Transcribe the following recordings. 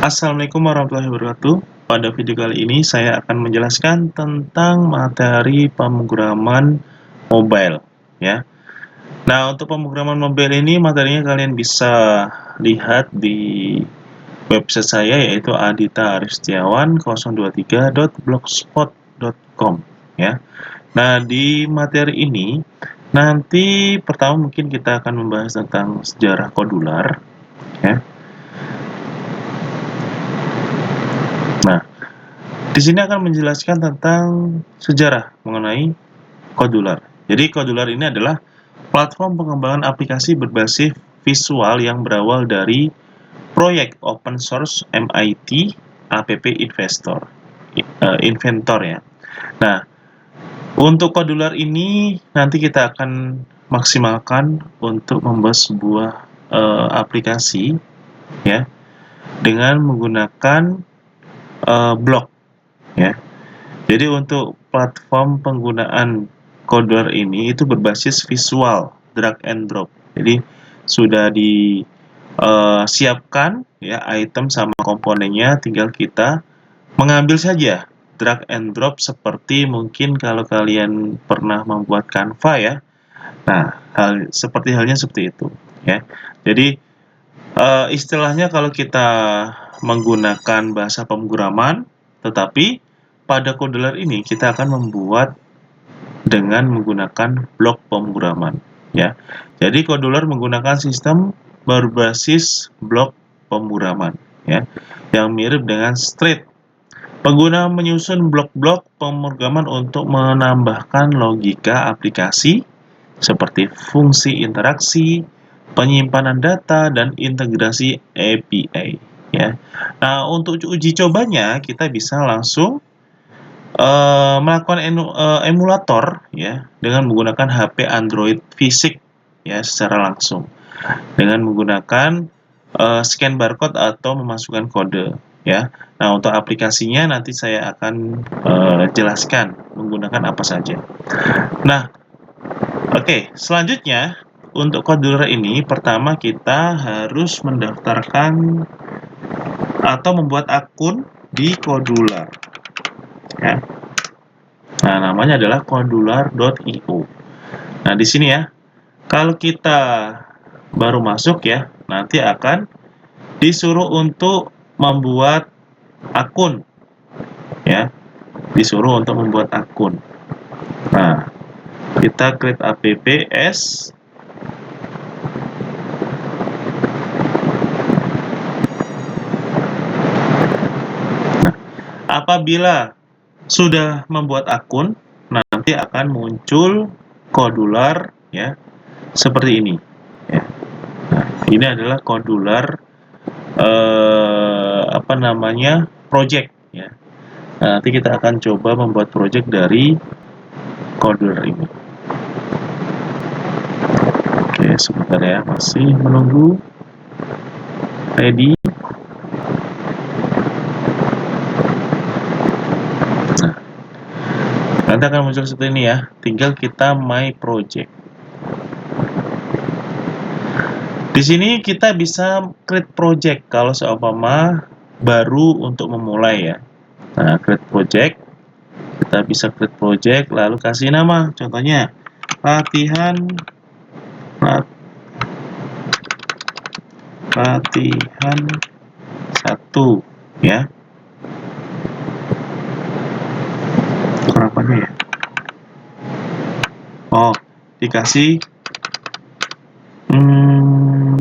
Assalamualaikum warahmatullahi wabarakatuh. Pada video kali ini saya akan menjelaskan tentang materi pemrograman mobile ya. Nah, untuk pemrograman mobile ini materinya kalian bisa lihat di website saya yaitu aditaristiawan023.blogspot.com ya. Nah, di materi ini nanti pertama mungkin kita akan membahas tentang sejarah kodular ya. Nah, di sini akan menjelaskan tentang sejarah mengenai kodular. Jadi kodular ini adalah platform pengembangan aplikasi berbasis visual yang berawal dari proyek open source MIT App Inventor ya. Nah, untuk kodular ini nanti kita akan maksimalkan untuk membuat sebuah aplikasi ya dengan menggunakan blok ya. Jadi untuk platform penggunaan coder ini itu berbasis visual drag and drop. Jadi sudah disiapkan ya item sama komponennya, tinggal kita mengambil saja drag and drop seperti mungkin kalau kalian pernah membuat Canva ya. Nah, seperti halnya seperti itu ya. Jadi istilahnya kalau kita menggunakan bahasa pemrograman, tetapi pada codeler ini kita akan membuat dengan menggunakan blok pemrograman ya. Jadi codeler menggunakan sistem berbasis blok pemrograman ya, yang mirip dengan Street. Pengguna menyusun blok-blok pemrograman untuk menambahkan logika aplikasi seperti fungsi interaksi, penyimpanan data, dan integrasi API ya. Nah, untuk uji cobanya kita bisa langsung melakukan emulator ya dengan menggunakan HP Android fisik ya secara langsung dengan menggunakan scan barcode atau memasukkan kode ya. Nah, untuk aplikasinya nanti saya akan jelaskan menggunakan apa saja. Nah, oke, selanjutnya untuk codeler ini pertama kita harus mendaftarkan atau membuat akun di Codular ya. Nah, namanya adalah codular.io. Nah, di sini ya, kalau kita baru masuk ya, nanti akan disuruh untuk membuat akun ya, disuruh untuk membuat akun. Nah, kita create apps. Nah, apabila sudah membuat akun, nanti akan muncul codular ya seperti ini ya. Nah, ini adalah codular project ya. Nah, nanti kita akan coba membuat project dari codular ini. Oke, sebentar ya, masih menunggu ready. Nah, nanti akan muncul seperti ini ya, tinggal kita my project. Di sini kita bisa create project kalau seumpama baru untuk memulai ya. Nah, create project, kita bisa create project lalu kasih nama, contohnya latihan 1 ya. Berapanya ya? Oh, dikasih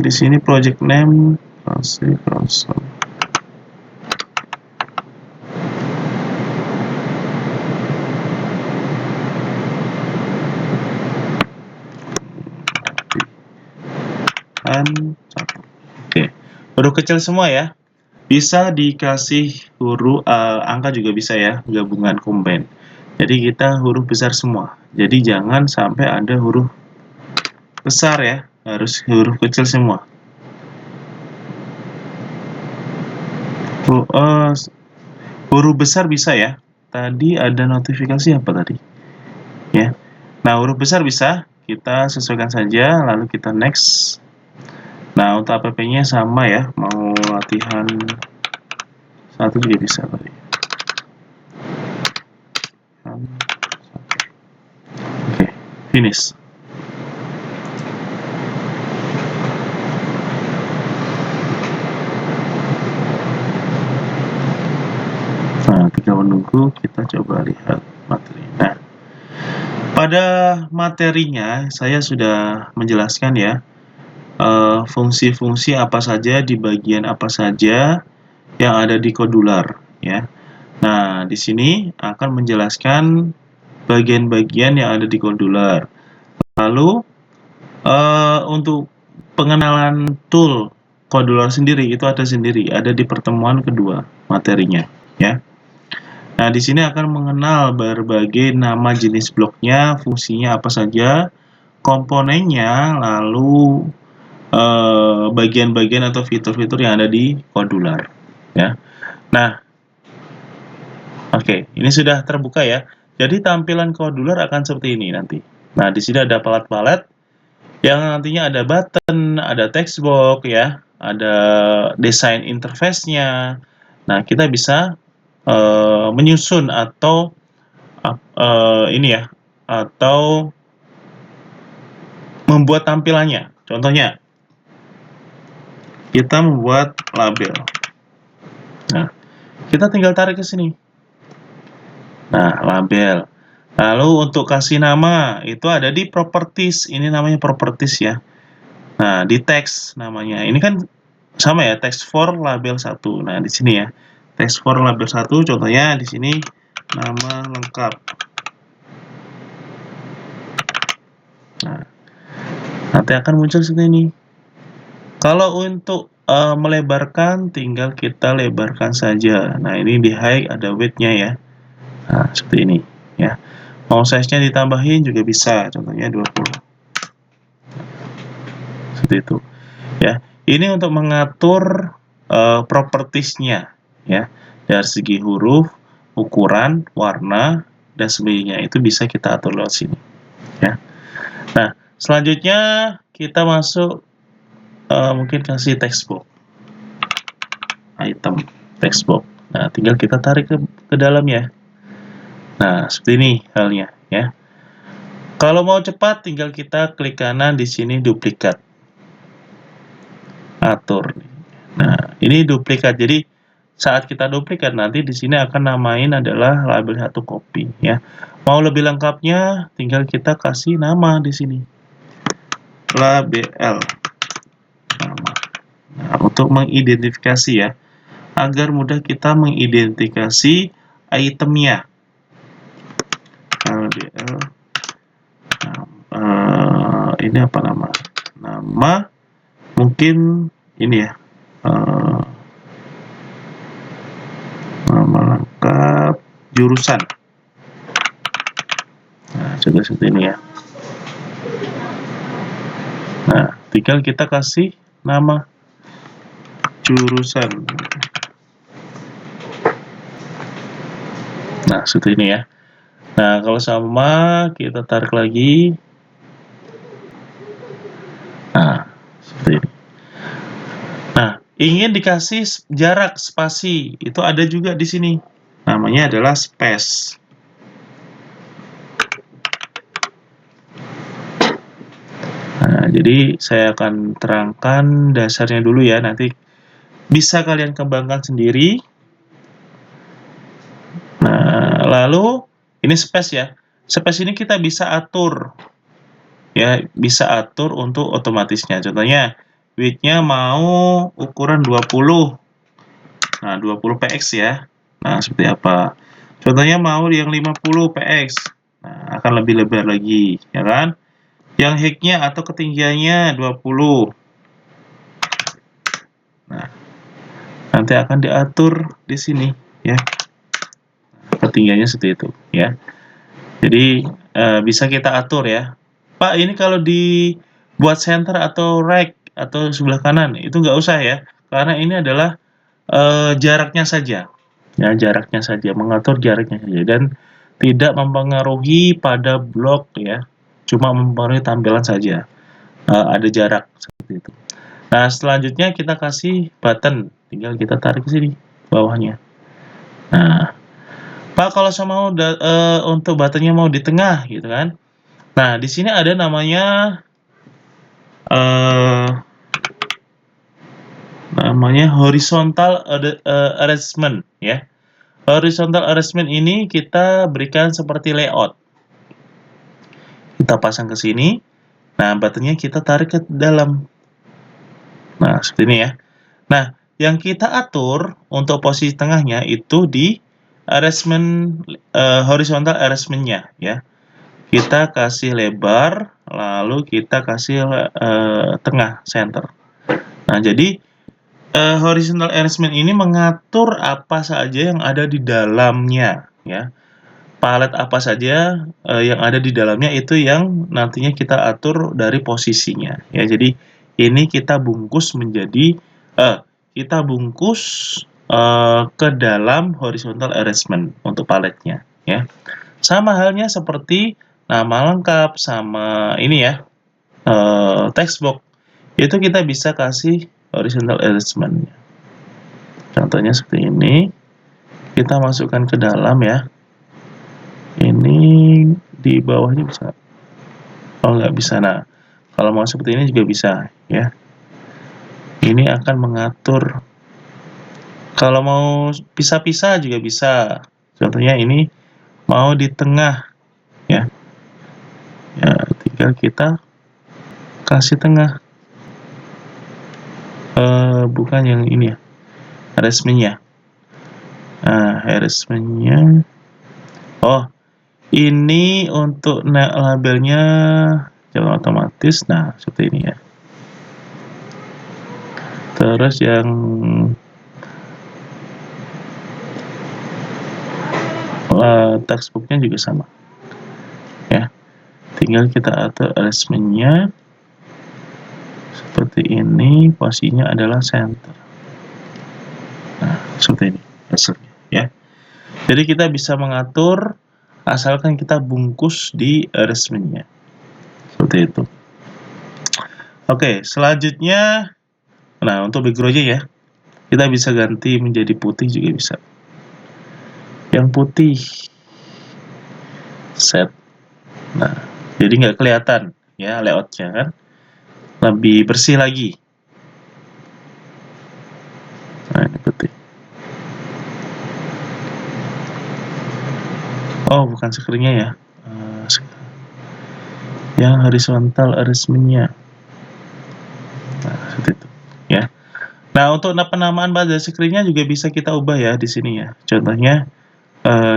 di sini project name kasih browser. Oke, huruf kecil semua ya. Bisa dikasih huruf angka juga bisa ya, gabungan combine. Jadi kita huruf besar semua. Jadi jangan sampai ada huruf besar ya, harus huruf kecil semua. Huruf besar bisa ya. Tadi ada notifikasi apa tadi? Ya. Nah, huruf besar bisa, kita sesuaikan saja, lalu kita next. Nah, untuk app-nya sama ya, mau latihan Satu juga bisa tadi. Oke, finish. Nah, tinggal menunggu, kita coba lihat materi. Nah, pada materinya saya sudah menjelaskan ya, fungsi-fungsi apa saja di bagian apa saja yang ada di kodular ya. Nah, di sini akan menjelaskan bagian-bagian yang ada di kodular. Lalu untuk pengenalan tool kodular sendiri itu ada di pertemuan kedua materinya ya. Nah, di sini akan mengenal berbagai nama jenis bloknya, fungsinya apa saja, komponennya, lalu bagian-bagian atau fitur-fitur yang ada di kodular ya. Nah, oke, ini sudah terbuka ya. Jadi tampilan kodular akan seperti ini nanti. Nah, di sini ada palet-palet yang nantinya ada button, ada text box ya, ada desain interface-nya. Nah, kita bisa menyusun atau ini ya, atau membuat tampilannya. Contohnya, kita membuat label. Nah, kita tinggal tarik ke sini. Nah, label. Lalu untuk kasih nama, itu ada di properties. Ini namanya properties ya. Nah, di text namanya. Ini kan sama ya, text for label 1. Nah, di sini ya. Text for label 1, contohnya di sini nama lengkap. Nah, nanti akan muncul seperti ini. Kalau untuk melebarkan, tinggal kita lebarkan saja. Nah, ini di height ada width-nya ya. Nah, seperti ini ya. Mau size-nya ditambahin juga bisa, contohnya 20. Seperti itu ya. Ini untuk mengatur properties-nya ya. Dari segi huruf, ukuran, warna, dan sebagainya. Itu bisa kita atur lewat sini ya. Nah, selanjutnya kita masuk mungkin kasih text box. Item text box. Nah, tinggal kita tarik ke dalam ya. Nah, seperti ini halnya ya. Kalau mau cepat, tinggal kita klik kanan di sini duplikat. Atur. Nah, ini duplikat. Jadi saat kita duplikat nanti di sini akan namain adalah label 1 copy ya. Mau lebih lengkapnya, tinggal kita kasih nama di sini. Label nama. Nah, untuk mengidentifikasi ya, agar mudah kita mengidentifikasi itemnya. LBL ini apa nama? Nama mungkin ini ya, nama lengkap jurusan. Nah, coba seperti ini ya. Nah, tinggal kita kasih nama jurusan. Nah, seperti ini ya. Nah, kalau sama kita tarik lagi. Nah, seperti ini. Nah, ingin dikasih jarak spasi, itu ada juga di sini. Namanya adalah space. Nah, jadi saya akan terangkan dasarnya dulu ya, nanti bisa kalian kembangkan sendiri. Nah, lalu ini space ya. Space ini kita bisa atur. Ya, bisa atur untuk otomatisnya. Contohnya, width-nya mau ukuran 20. Nah, 20 px ya. Nah, seperti apa? Contohnya mau yang 50 px. Nah, akan lebih lebar lagi, ya kan? Yang height-nya atau ketinggiannya 20. Nah, nanti akan diatur di sini ya. Ketinggiannya seperti itu ya. Jadi bisa kita atur ya. Pak, ini kalau dibuat center atau right atau sebelah kanan itu nggak usah ya, karena ini adalah jaraknya saja. Ya, jaraknya saja, mengatur jaraknya saja dan tidak mempengaruhi pada blok ya. Cuma mempengaruhi tampilan saja. Ada jarak seperti itu. Nah, selanjutnya kita kasih button, tinggal kita tarik ke sini. bawahnya. Nah, Pak kalau saya mau untuk buttonnya mau di tengah gitu kan. Nah, di sini ada namanya horizontal arrangement ya. Horizontal arrangement ini kita berikan seperti layout. Kita pasang ke sini. Nah, buttonnya kita tarik ke dalam. Nah, seperti ini ya. Nah, yang kita atur untuk posisi tengahnya itu di horizontal arrangement-nya ya. Kita kasih lebar, lalu kita kasih tengah, center. Nah, jadi horizontal arrangement ini mengatur apa saja yang ada di dalamnya ya. Palet apa saja yang ada di dalamnya itu yang nantinya kita atur dari posisinya ya. Jadi ini kita bungkus menjadi ke dalam horizontal arrangement untuk paletnya ya. Sama halnya seperti nama lengkap sama ini ya, text box itu kita bisa kasih horizontal arrangement. Contohnya seperti ini, kita masukkan ke dalam ya. Ini di bawahnya bisa, oh nggak bisa. Nah, kalau mau seperti ini juga bisa ya. Ini akan mengatur. Kalau mau pisah-pisah juga bisa. Contohnya ini mau di tengah ya. Ya, tinggal kita kasih tengah. Bukan yang ini ya, arrangement-nya. Nah, arrangement-nya. Oh, ini untuk labelnya jalan otomatis. Nah, seperti ini ya. Terus yang textbooknya juga sama ya, tinggal kita atur arrangement-nya seperti ini, posisinya adalah center. Nah, seperti ini hasilnya ya. Jadi kita bisa mengatur asalkan kita bungkus di arrangement-nya seperti itu. Oke, selanjutnya, nah untuk background-nya ya, kita bisa ganti menjadi putih juga bisa. Yang putih set. Nah, jadi nggak kelihatan ya layoutnya kan, lebih bersih lagi. Nah, ini putih. Oh, bukan screen-nya ya, yang horizontal arrangement-nya. Nah, seperti itu ya. Nah, untuk penamaan pada screen-nya juga bisa kita ubah ya di sini ya. Contohnya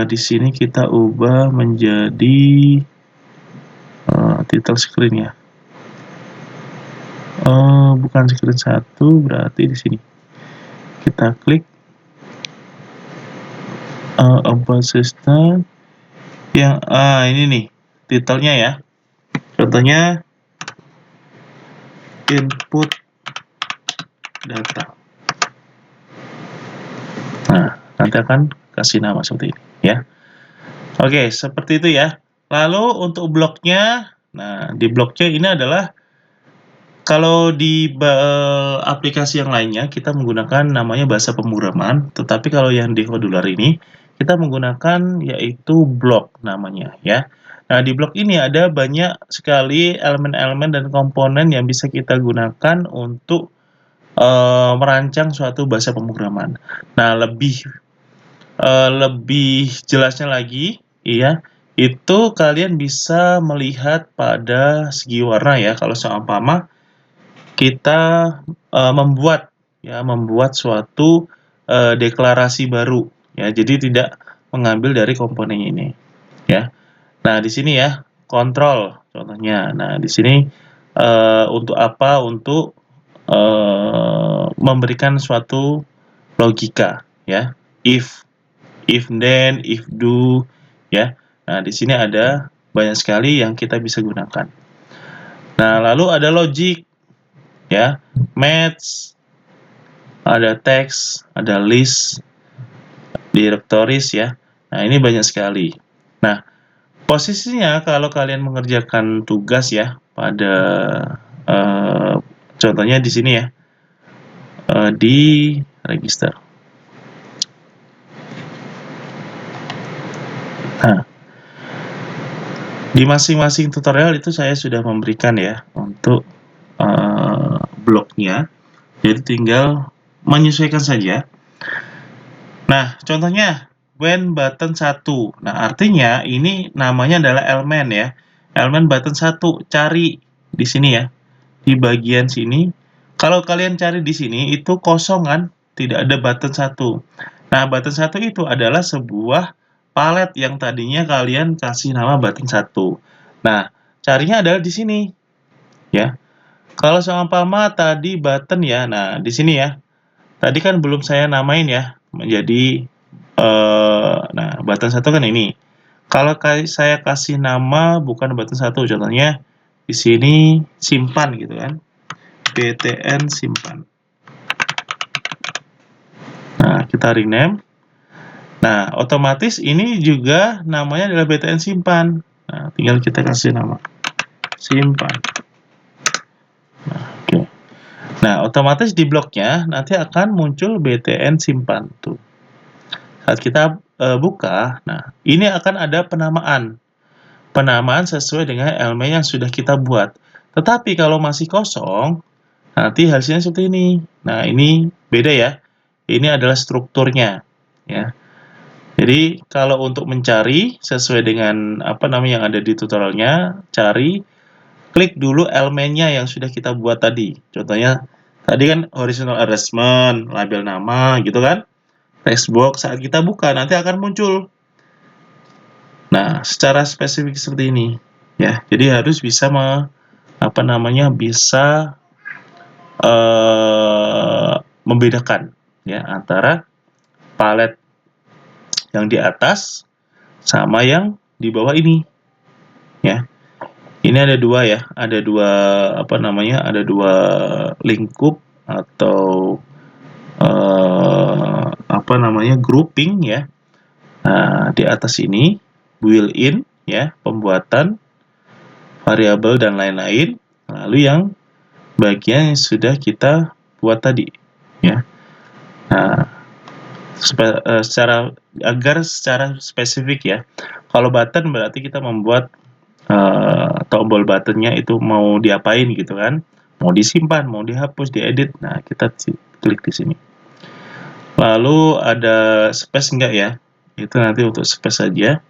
di sini kita ubah menjadi title screen ya. Bukan screen 1, berarti di sini kita klik about system yang ini nih titelnya ya. Contohnya input data. Nah, nanti akan kasih nama seperti ini ya. Oke, seperti itu ya. Lalu untuk bloknya, nah di bloknya ini adalah kalau di aplikasi yang lainnya kita menggunakan namanya bahasa pemrograman, tetapi kalau yang di Hodular ini kita menggunakan yaitu blok namanya ya. Nah, di blok ini ada banyak sekali elemen-elemen dan komponen yang bisa kita gunakan untuk merancang suatu bahasa pemrograman. Nah, lebih jelasnya lagi, ya, itu kalian bisa melihat pada segi warna ya. Kalau seumpama kita membuat suatu deklarasi baru, ya. Jadi tidak mengambil dari komponen ini, ya. Nah, di sini ya, kontrol contohnya. Nah, di sini untuk apa? Untuk memberikan suatu logika, ya. If then, if do, ya. Nah, di sini ada banyak sekali yang kita bisa gunakan. Nah, lalu ada logic, ya, match, ada text, ada list, directories, ya. Nah, ini banyak sekali. Nah, posisinya kalau kalian mengerjakan tugas ya pada contohnya di sini ya, di register. Nah, di masing-masing tutorial itu saya sudah memberikan ya untuk bloknya, jadi tinggal menyesuaikan saja. Nah, contohnya when button 1. Nah, artinya ini namanya adalah elemen ya. Elemen button 1, cari di sini ya. Di bagian sini. Kalau kalian cari di sini itu kosong kan? Tidak ada button 1. Nah, button 1 itu adalah sebuah palet yang tadinya kalian kasih nama button 1. Nah, carinya adalah di sini ya. Kalau seumpama tadi button ya. Nah, di sini ya. Tadi kan belum saya namain ya menjadi nah, button 1 kan ini. Kalau saya kasih nama bukan button 1, contohnya di sini simpan gitu kan. btn simpan. Nah, kita rename. Nah, otomatis ini juga namanya adalah btn simpan. Nah, tinggal kita kasih nama simpan. Nah, oke. Nah, otomatis di bloknya nanti akan muncul btn simpan tuh. Saat kita buka, nah ini akan ada penamaan. Penamaan sesuai dengan elemen yang sudah kita buat. Tetapi kalau masih kosong, nanti hasilnya seperti ini. Nah, ini beda ya. Ini adalah strukturnya, ya. Jadi, kalau untuk mencari sesuai dengan apa namanya yang ada di tutorialnya, cari, klik dulu elemennya yang sudah kita buat tadi. Contohnya, tadi kan horizontal arrangement, label nama, gitu kan. Textbox saat kita buka nanti akan muncul. Nah, secara spesifik seperti ini, ya. Jadi harus bisa bisa membedakan ya antara palet yang di atas sama yang di bawah ini, ya. Ini ada dua ya, ada dua lingkup atau grouping ya. Nah, di atas ini built-in ya, pembuatan variabel dan lain-lain. Lalu yang bagian yang sudah kita buat tadi ya. Nah, secara spesifik ya. Kalau button berarti kita membuat tombol buttonnya itu mau diapain gitu kan. Mau disimpan, mau dihapus, diedit. Nah, kita klik di sini. Lalu ada space enggak ya? Itu nanti untuk space saja.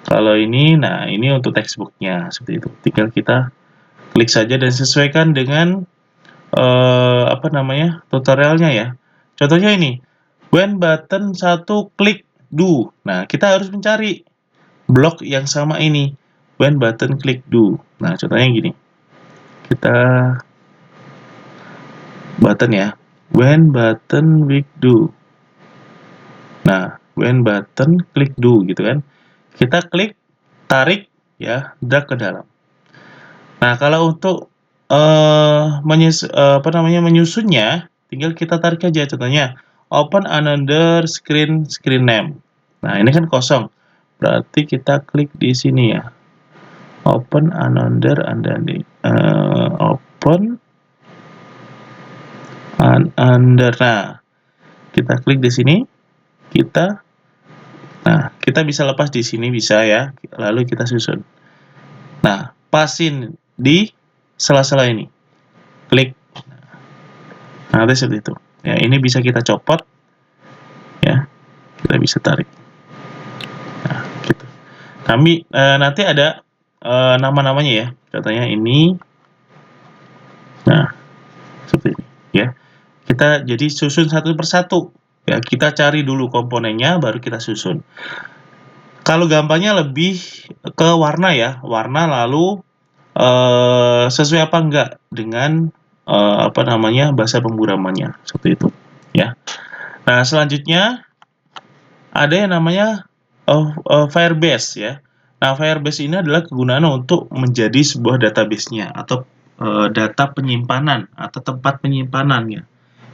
Kalau ini, nah ini untuk textbooknya seperti itu. Tinggal kita klik saja dan sesuaikan dengan tutorialnya ya. Contohnya ini, when button 1 klik do. Nah, kita harus mencari blok yang sama ini. When button klik do. Nah, contohnya gini. Kita button ya. When button klik do. Nah, when button klik do gitu kan. Kita klik, tarik ya, drag ke dalam. Nah, kalau untuk menyusunnya, tinggal kita tarik aja. Contohnya, open another screen name. Nah, ini kan kosong. Berarti kita klik di sini ya. Open another open another. Nah, kita klik di sini. Kita bisa lepas di sini bisa ya. Lalu kita susun. Nah, pasin di sela-sela ini. Klik. Nah, seperti itu. Ya, ini bisa kita copot. Ya, kita bisa tarik. Nah, gitu. Nanti ada nama-namanya ya. Contohnya ini. Nah, seperti ini. Ya, kita jadi susun satu persatu. Ya, kita cari dulu komponennya, baru kita susun. Kalau gampangnya lebih ke warna ya. Warna lalu sesuai apa enggak dengan bahasa pemrogramannya seperti itu ya. Nah, selanjutnya ada yang namanya Firebase ya. Nah, Firebase ini adalah kegunaan untuk menjadi sebuah database-nya atau data penyimpanan atau tempat penyimpanannya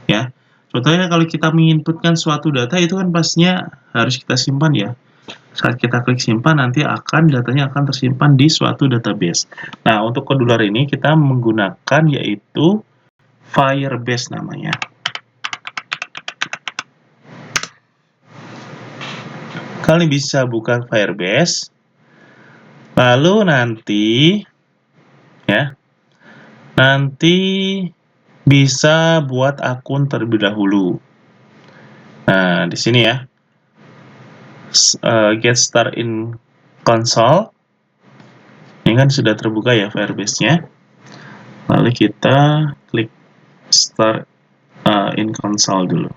ya. Contohnya kalau kita menginputkan suatu data itu kan pastinya harus kita simpan ya. Saat kita klik simpan, nanti datanya akan tersimpan di suatu database. Nah, untuk kedular ini kita menggunakan yaitu Firebase namanya. kalian bisa buka Firebase, lalu nanti bisa buat akun terlebih dahulu. Nah, di sini ya, get start in console. Ini kan sudah terbuka ya Firebase-nya. Lalu kita klik start in console dulu.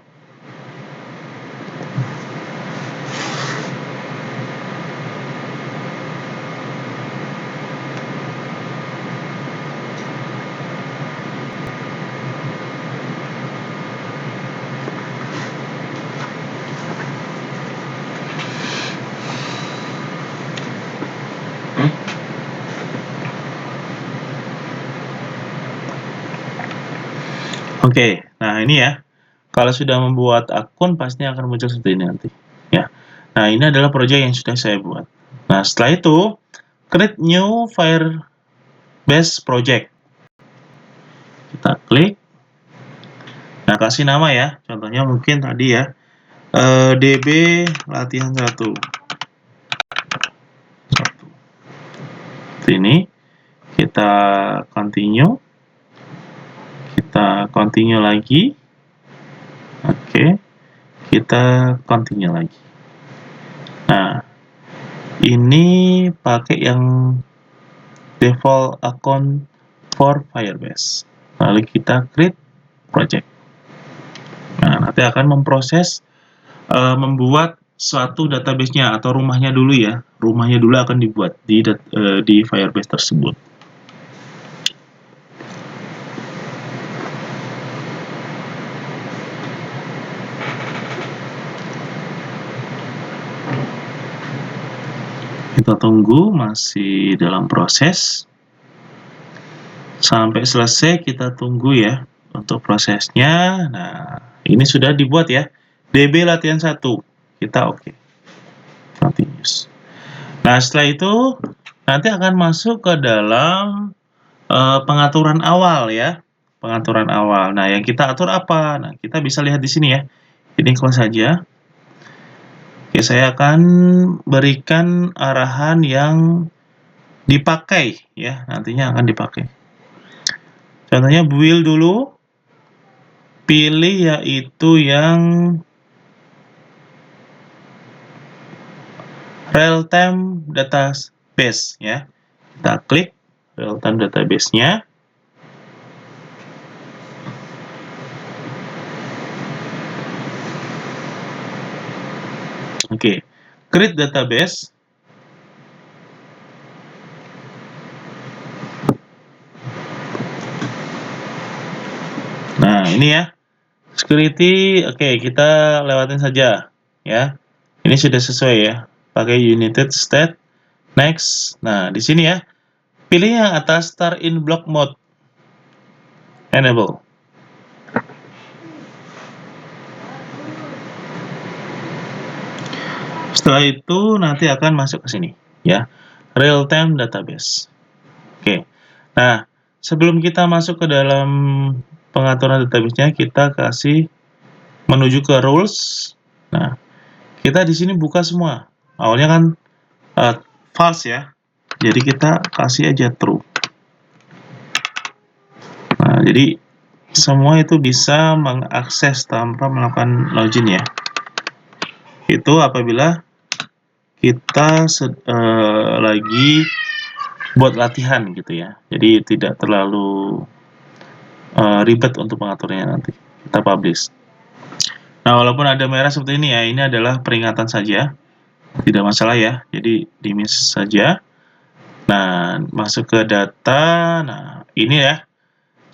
Oke, nah ini ya. Kalau sudah membuat akun pasti akan muncul seperti ini nanti. Ya. Nah, ini adalah project yang sudah saya buat. Nah, setelah itu create new Firebase project. Kita klik. Nah, kasih nama ya. Contohnya mungkin tadi ya. DB latihan 1. Seperti ini. Kita continue. Kita continue lagi. Oke. Kita continue lagi. Nah, ini pakai yang default account for Firebase. Lalu kita create project. Nah, nanti akan memproses membuat suatu database-nya atau rumahnya dulu ya. Rumahnya dulu akan dibuat di Firebase tersebut. Kita tunggu, masih dalam proses. Sampai selesai kita tunggu ya untuk prosesnya. Nah, ini sudah dibuat ya. DB latihan 1. Kita oke. Continuous. Nah, setelah itu nanti akan masuk ke dalam pengaturan awal ya. Pengaturan awal. Nah, yang kita atur apa? Nah, kita bisa lihat di sini ya. Ini close saja. Oke, saya akan berikan arahan yang dipakai ya, nantinya akan dipakai. Contohnya build dulu, pilih yaitu yang real-time database ya. Kita klik real-time database-nya. Oke, create database. Nah, ini ya. Security, oke, kita lewatin saja ya. Ini sudah sesuai ya. Pakai United State. Next. Nah, di sini ya. Pilih yang atas start in block mode. Enable. Setelah itu nanti akan masuk ke sini ya. Real time database. Oke. Nah, sebelum kita masuk ke dalam pengaturan database-nya, kita kasih menuju ke rules. Nah, kita di sini buka semua. Awalnya kan false ya. Jadi kita kasih aja true. Nah, jadi semua itu bisa mengakses tanpa melakukan login ya. Itu apabila kita lagi buat latihan gitu ya. Jadi tidak terlalu ribet untuk mengaturnya nanti. Kita publish. Nah, walaupun ada merah seperti ini ya, ini adalah peringatan saja. Tidak masalah ya. Jadi di miss saja. Nah, masuk ke data. Nah, ini ya.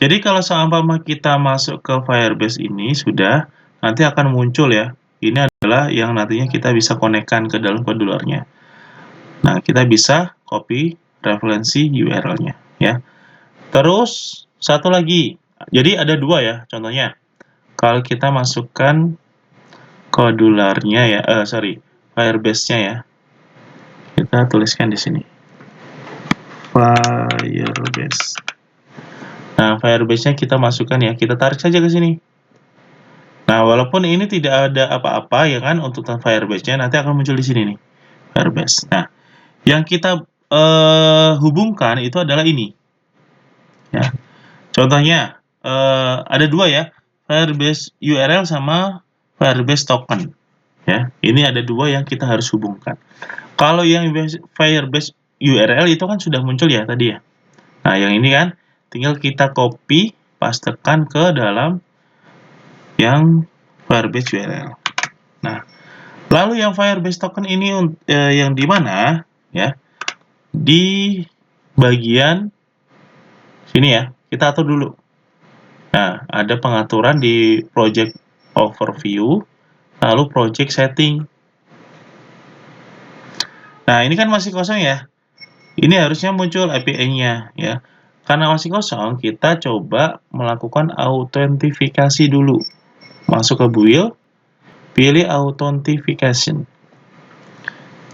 Jadi kalau seumpama kita masuk ke Firebase ini sudah, nanti akan muncul ya. Ini adalah yang nantinya kita bisa konekkan ke dalam scheduler-nya. Nah, kita bisa copy referensi URL-nya ya. Terus satu lagi. Jadi ada dua ya contohnya. Kalau kita masukkan scheduler-nya ya, Firebase-nya ya. Kita tuliskan di sini. Firebase. Nah, Firebase-nya kita masukkan ya. Kita tarik saja ke sini. Nah, walaupun ini tidak ada apa-apa ya kan untuk Firebase-nya, nanti akan muncul di sini nih, Firebase. Nah, yang kita hubungkan itu adalah ini. Ya. Contohnya ada dua ya, Firebase URL sama Firebase token. Ya, ini ada dua yang kita harus hubungkan. Kalau yang Firebase URL itu kan sudah muncul ya tadi ya. Nah, yang ini kan tinggal kita copy, pastekan ke dalam yang Firebase URL. Nah, lalu yang Firebase token ini yang di mana ya? Di bagian sini ya. Kita atur dulu. Nah, ada pengaturan di project overview, lalu project setting. Nah, ini kan masih kosong ya. Ini harusnya muncul API-nya ya. Karena masih kosong, kita coba melakukan autentifikasi dulu. Masuk ke build, pilih authentication.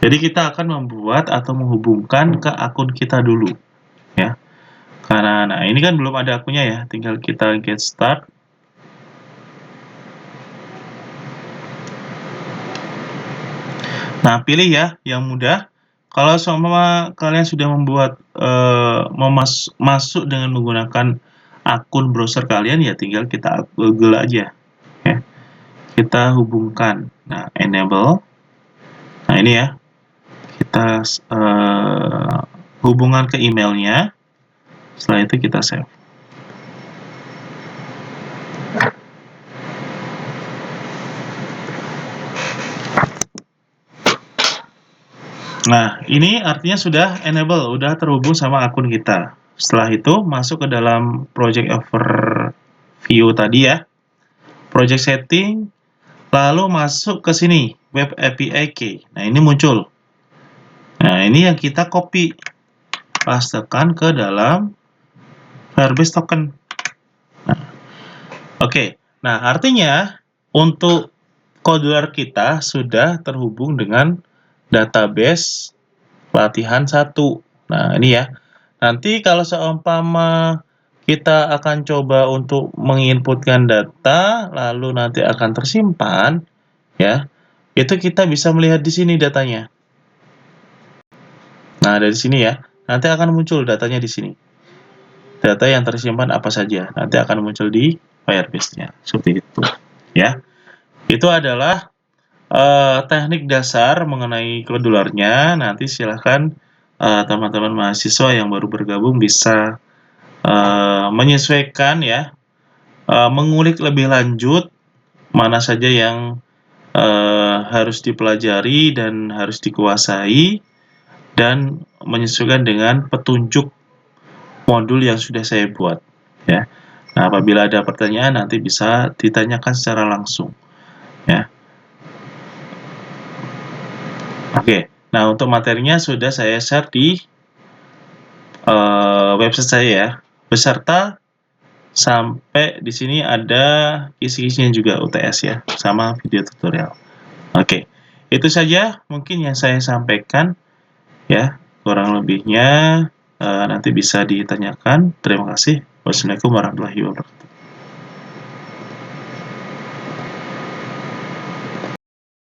Jadi kita akan membuat atau menghubungkan ke akun kita dulu ya. Karena nah ini kan belum ada akunnya ya, tinggal kita get start. Nah, pilih ya yang mudah. Kalau semua kalian sudah membuat masuk dengan menggunakan akun browser kalian ya tinggal kita Google aja ya. Kita hubungkan. Nah, enable. Nah, ini ya. Kita hubungan ke emailnya. Setelah itu kita save. Nah, ini artinya sudah enable, sudah terhubung sama akun kita. Setelah itu, masuk ke dalam project overview tadi ya. Project setting, lalu masuk ke sini, web API key. Nah, ini muncul. Nah, ini yang kita copy. Pastekan ke dalam Firebase token. Nah, oke. Nah, artinya untuk Codeler kita sudah terhubung dengan database latihan 1. Nah, ini ya. Nanti kalau seumpama kita akan coba untuk menginputkan data, lalu nanti akan tersimpan, ya, itu kita bisa melihat di sini datanya. Nah, dari sini ya, nanti akan muncul datanya di sini. Data yang tersimpan apa saja, nanti akan muncul di Firebase-nya, seperti itu. Ya, itu adalah teknik dasar mengenai Cloudflare-nya. Nanti silahkan teman-teman mahasiswa yang baru bergabung bisa menyesuaikan ya, mengulik lebih lanjut mana saja yang harus dipelajari dan harus dikuasai, dan menyesuaikan dengan petunjuk modul yang sudah saya buat ya. Nah, apabila ada pertanyaan nanti bisa ditanyakan secara langsung ya. Oke, nah untuk materinya sudah saya share di website saya ya, beserta sampai di sini ada kisi-kisinya juga UTS ya, sama video tutorial. Oke, itu saja mungkin yang saya sampaikan ya, kurang lebihnya nanti bisa ditanyakan. Terima kasih. Wassalamualaikum warahmatullahi wabarakatuh.